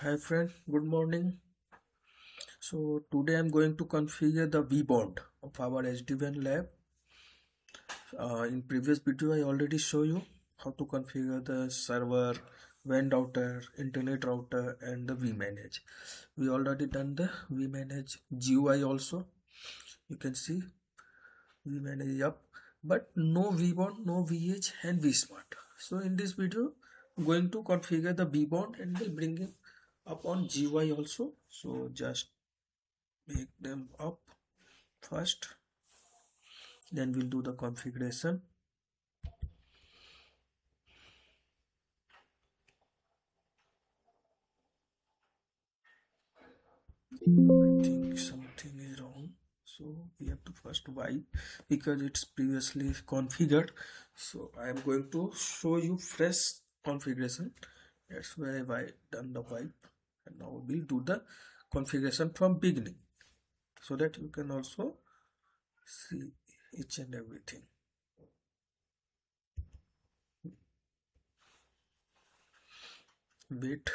Hi friend, good morning. So today I'm going to configure the vBond of our SD-WAN lab. In previous video I already show you how to configure the server, WAN router, internet router and the vManage. We already done the vManage GUI also. You can see vManage up, but no vBond, no VH and vSmart. So in this video I'm going to configure the vBond and we'll bring it up on GUI also. So just make them up first, then we'll do the configuration. I think something is wrong, so we have to first wipe because it's previously configured. So I am going to show you fresh configuration. That's why I done the wipe, and now we'll do the configuration from beginning so that you can also see each and everything. Wait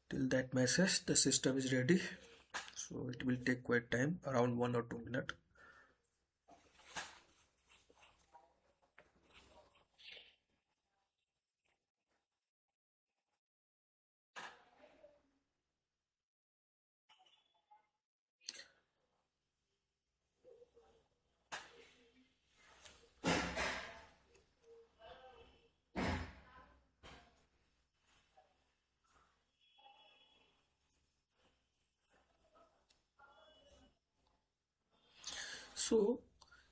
till that message the system is ready, so it will take quite time, around 1 or 2 minutes. So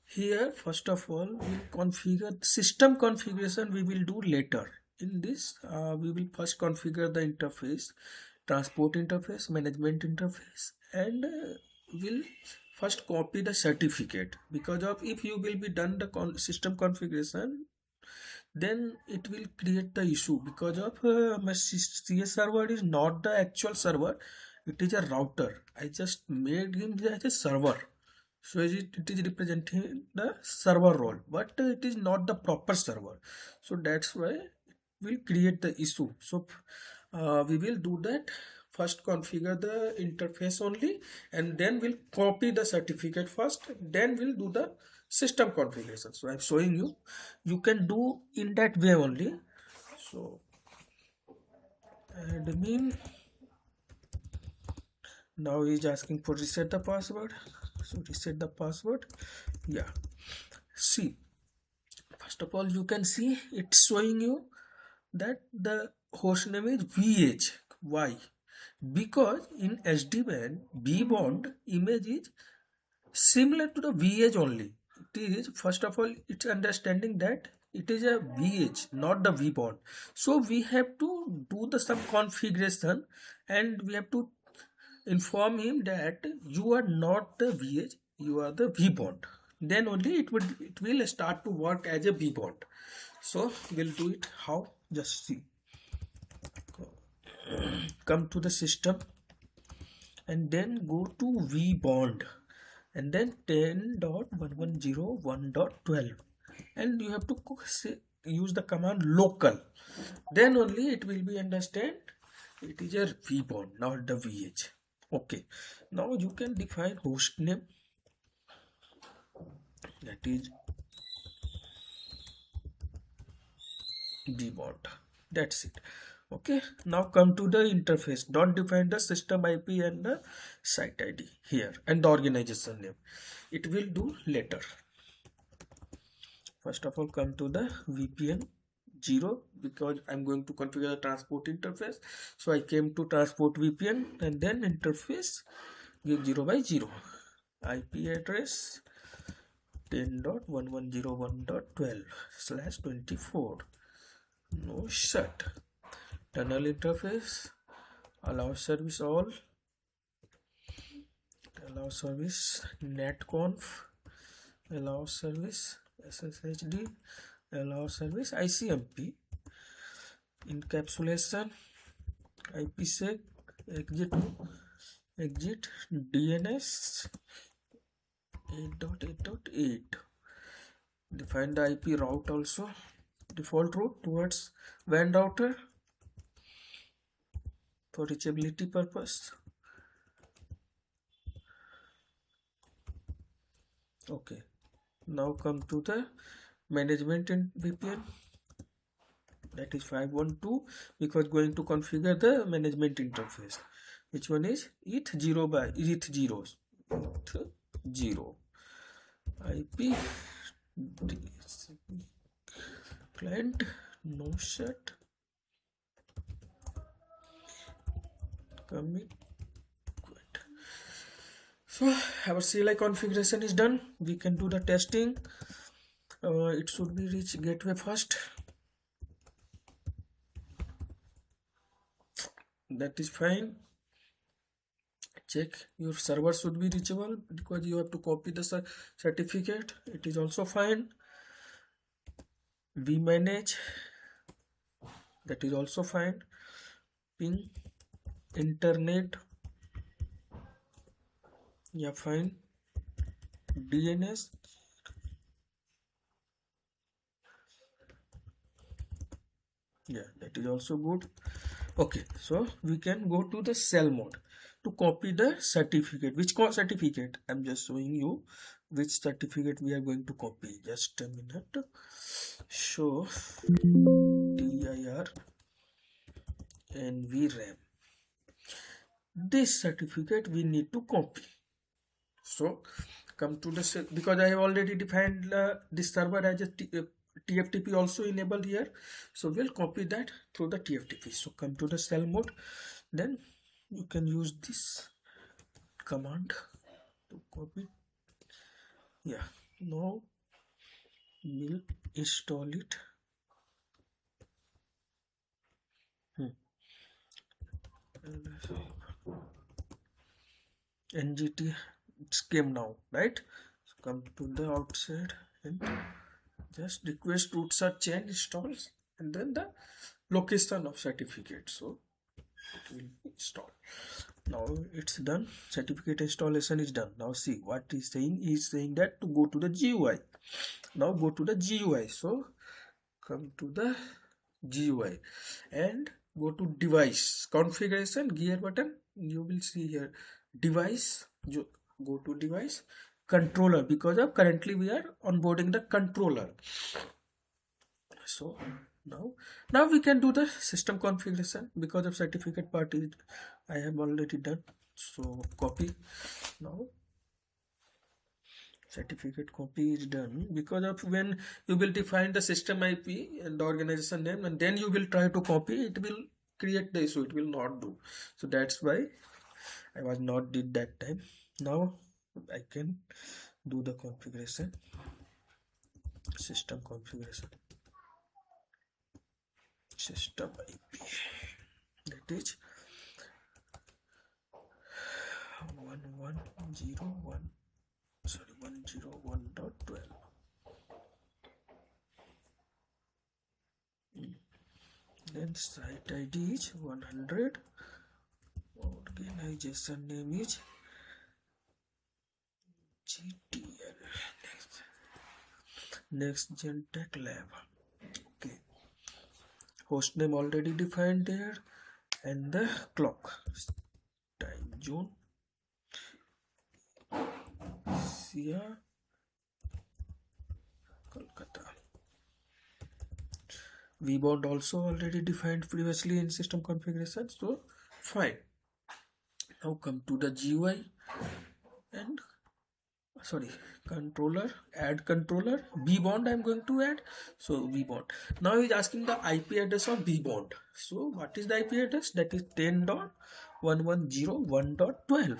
here first of all we'll configure system configuration, we will do later. In this we will first configure the interface, transport interface, management interface, and we'll first copy the certificate, because of if you will be done the system configuration, then it will create the issue, because of my CS server is not the actual server, it is a router. I just made him as a server, so it is representing the server role, but it is not the proper server, so that's why it will create the issue. So we will do that. First configure the interface only, and then we'll copy the certificate first, then we'll do the system configuration. So I'm showing you, you can do in that way only. So admin, now he's asking for reset the password, so reset the password. Yeah, see, first of all you can see it's showing you that the host name is VH. Why? Because in SD-WAN vBond image is similar to the VH only. It is, first of all, it's understanding that it is a VH, not the vBond. So we have to do the some configuration, and we have to inform him that you are not the VH, you are the vBond. Then only it will start to work as a vBond. So we'll do it how? Just see. Come to the system and then go to vBond and then 10.110.1.12, and you have to use the command local, then only it will be understand it is a vBond, not the VH. Okay, now you can define host name, that is vBond. That's it. Okay, now come to the interface. Don't define the system IP and the site ID here and the organization name. It will do later. First of all, come to the VPN 0, because I'm going to configure the transport interface. So I came to transport VPN and then interface give 0 by 0. IP address 10.1101.12/24. No shut. Tunnel interface, allow service all, allow service netconf, allow service SSHD, allow service ICMP, encapsulation, IPsec, exit DNS 8.8.8. Define the IP route also, default route towards WAN router. for reachability purpose. Okay, now come to the management in VPN, that is 512, because going to configure the management interface. Which one is ETH0 by ETH0 ETH0 IP client no shut commit quit. So our CLI configuration is done. We can do the testing. It should be reach gateway first. That is fine. Check your server should be reachable, because you have to copy the certificate. It is also fine. vManage, that is also fine. Ping internet, yeah, fine. DNS, yeah, that is also good. Okay, so we can go to the cell mode to copy the certificate. Which certificate? I'm just showing you which certificate we are going to copy. Just a minute. Show dir and VRAM. This certificate we need to copy. So come to the, because I have already defined this server as a TFTP also enabled here, so we'll copy that through the TFTP. So come to the cell mode, then you can use this command to copy. Yeah, now we'll install it. NGT, it's came now, right? So come to the outside and just request root search and installs, and then the location of certificate, so it will be installed. Now it's done, certificate installation is done. Now see what he's saying. He's saying that to go to the GUI. Now go to the GUI. So come to the GUI and go to device configuration, gear button. You will see here device. Go to device, controller, because of currently we are onboarding the controller. So now we can do the system configuration, because of certificate part is I have already done. So copy. Now certificate copy is done, because of when you will define the system IP and the organization name, and then you will try to copy, it will create the issue, it will not do. So that's why I was not did that time. Now I can do the configuration, system configuration, system IP, that is 101.12. Then site ID is 100. Organization name is GTL, Next Gen Tech Lab. Okay, host name already defined there, and the clock, time zone, Sia, Kolkata. vBond also already defined previously in system configuration, so fine. Now come to the GUI and controller, add controller, vBond I'm going to add. So vBond. Now he's asking the IP address of vBond. So what is the IP address? That is 10.110.1.12.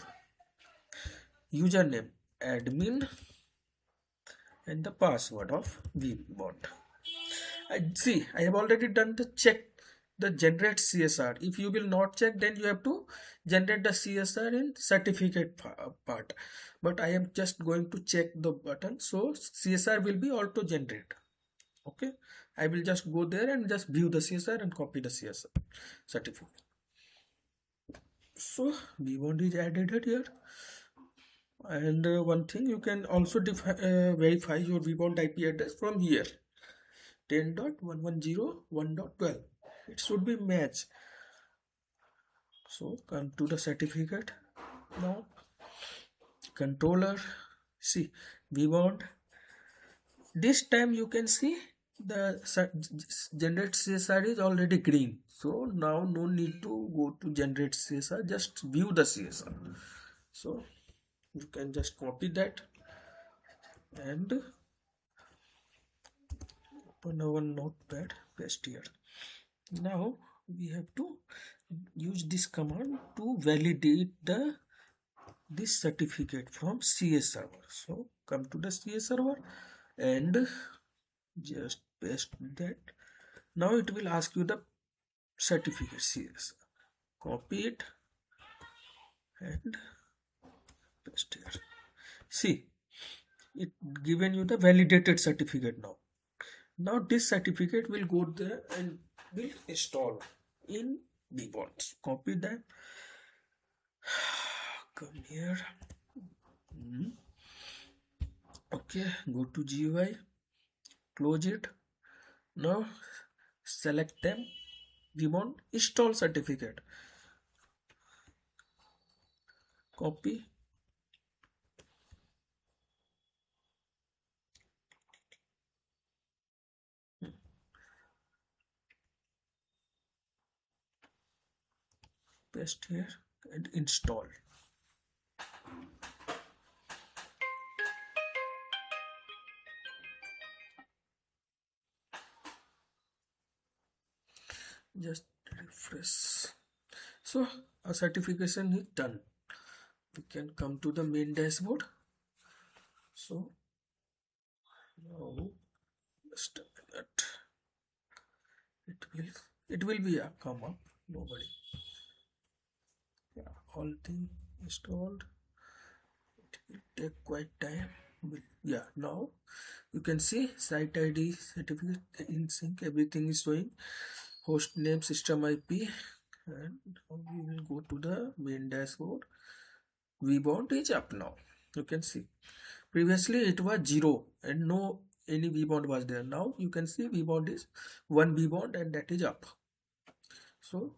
Username admin and the password of vBond. See, I have already done the check, the generate CSR. If you will not check, then you have to generate the CSR in certificate part. But I am just going to check the button, so CSR will be auto generate. Okay, I will just go there and just view the CSR and copy the CSR certificate. So vBond is added here. And one thing, you can also verify your vBond IP address from here, 10.110.1.12. It should be matched. So come to the certificate. Now controller, see vBond. This time you can see the generate CSR is already green. So now no need to go to generate CSR, just view the CSR. So you can just copy that and open our notepad, paste here. Now we have to use this command to validate this certificate from CS server. So come to the CS server and just paste that. Now it will ask you the certificate CS. Copy it and paste here. See, it given you the validated certificate now. Now this certificate will go there and will install in vBond. Copy that. Come here. Okay, go to GUI, close it. Now select them, vBond, install certificate. Copy. Paste here and install. Just refresh. So our certification is done. We can come to the main dashboard. So now just a minute. It will be a come up. Nobody. Yeah, all thing installed. It will take quite time. But yeah, now you can see site ID, certificate in sync, everything is showing. Host name, system IP, and now we will go to the main dashboard. vBond is up now. You can see previously it was 0 and no any vBond was there. Now you can see vBond is 1 vBond and that is up. So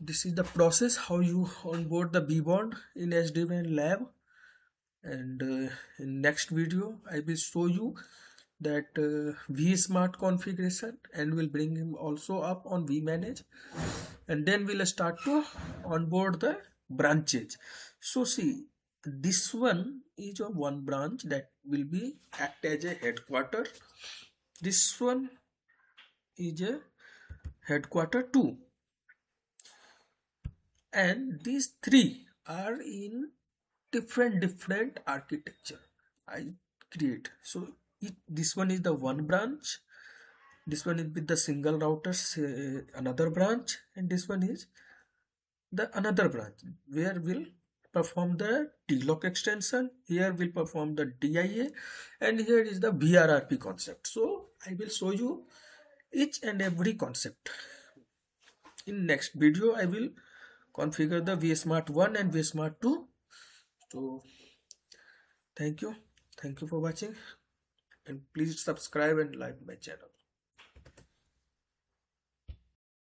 this is the process how you onboard the vBond in SD-WAN Lab. And in next video I will show you that vSmart configuration and will bring him also up on vManage, and then we'll start to onboard the branches. So see, this one is a one branch that will be act as a headquarter. This one is a headquarter 2, and these three are in different architecture I create. So this one is the one branch, this one is with the single router, another branch, and this one is the another branch where we'll perform the TLOC extension. Here we'll perform the DIA, and here is the VRRP concept. So I will show you each and every concept. In next video I will configure the vSmart 1 and vSmart 2. So thank you for watching, and please subscribe and like my channel.